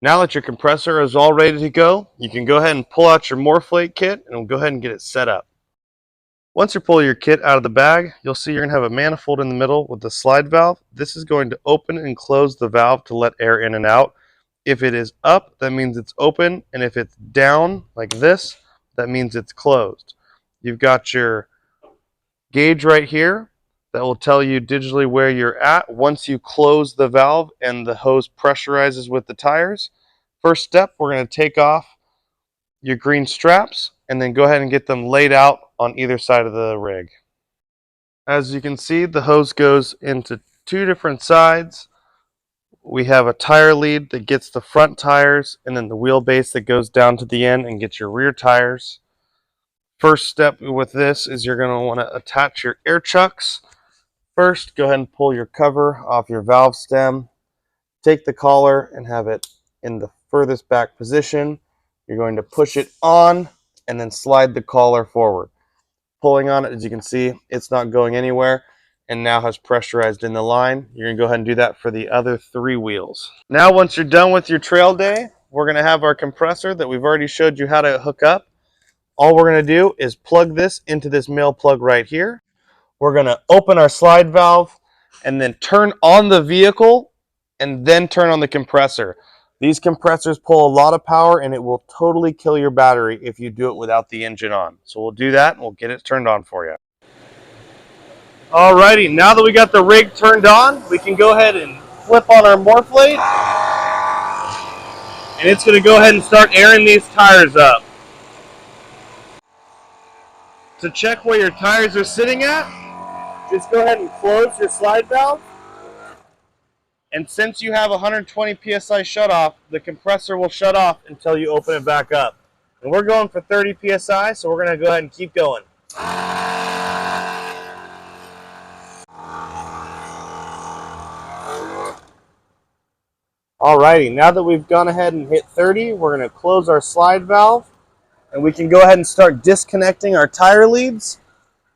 Now that your compressor is all ready to go, you can go ahead and pull out your MORRFlate kit and we'll go ahead and get it set up. Once you pull your kit out of the bag, you'll see you're going to have a manifold in the middle with the slide valve. This is going to open and close the valve to let air in and out. If it is up, that means it's open, and if it's down like this, that means it's closed. You've got your gauge right here that will tell you digitally where you're at once you close the valve and the hose pressurizes with the tires. First step, we're going to take off your green straps and then go ahead and get them laid out on either side of the rig. As you can see, the hose goes into two different sides. We have a tire lead that gets the front tires, and then the wheelbase that goes down to the end and gets your rear tires. First step with this is you're going to want to attach your air chucks. First, go ahead and pull your cover off your valve stem. Take the collar and have it in the furthest back position. You're going to push it on and then slide the collar forward. Pulling on it, as you can see, it's not going anywhere and now has pressurized in the line. You're going to go ahead and do that for the other three wheels. Now once you're done with your trail day, we're going to have our compressor that we've already showed you how to hook up. All we're going to do is plug this into this male plug right here. We're going to open our slide valve and then turn on the vehicle and then turn on the compressor. These compressors pull a lot of power and it will totally kill your battery if you do it without the engine on. So we'll do that and we'll get it turned on for you. Alrighty, now that we got the rig turned on, we can go ahead and flip on our MORRFlate and it's going to go ahead and start airing these tires up. To check where your tires are sitting at, just go ahead and close your slide valve. And since you have 120 psi shutoff, the compressor will shut off until you open it back up. And we're going for 30 psi, so we're going to go ahead and keep going. Alrighty, now that we've gone ahead and hit 30, we're going to close our slide valve. And we can go ahead and start disconnecting our tire leads,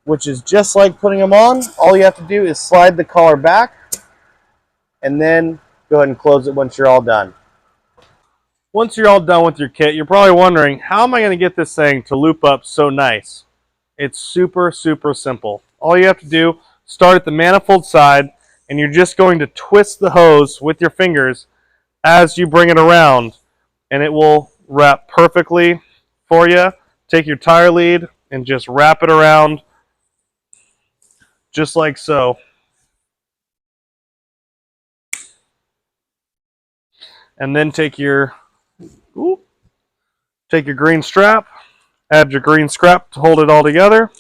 which is just like putting them on. All you have to do is slide the collar back and then go ahead and close it once you're all done. Once you're all done with your kit, you're probably wondering, how am I going to get this thing to loop up so nice? It's super, super simple. All you have to do, start at the manifold side, and you're just going to twist the hose with your fingers as you bring it around, and it will wrap perfectly for you. Take your tire lead and just wrap it around just like so. And then take your green strap, add your green strap to hold it all together.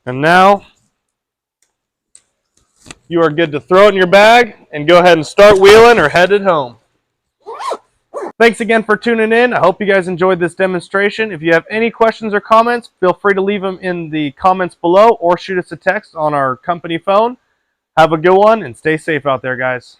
And now you are good to throw it in your bag and go ahead and start wheeling or headed home. Thanks again for tuning in. I hope you guys enjoyed this demonstration. If you have any questions or comments, feel free to leave them in the comments below or shoot us a text on our company phone. Have a good one and stay safe out there, guys.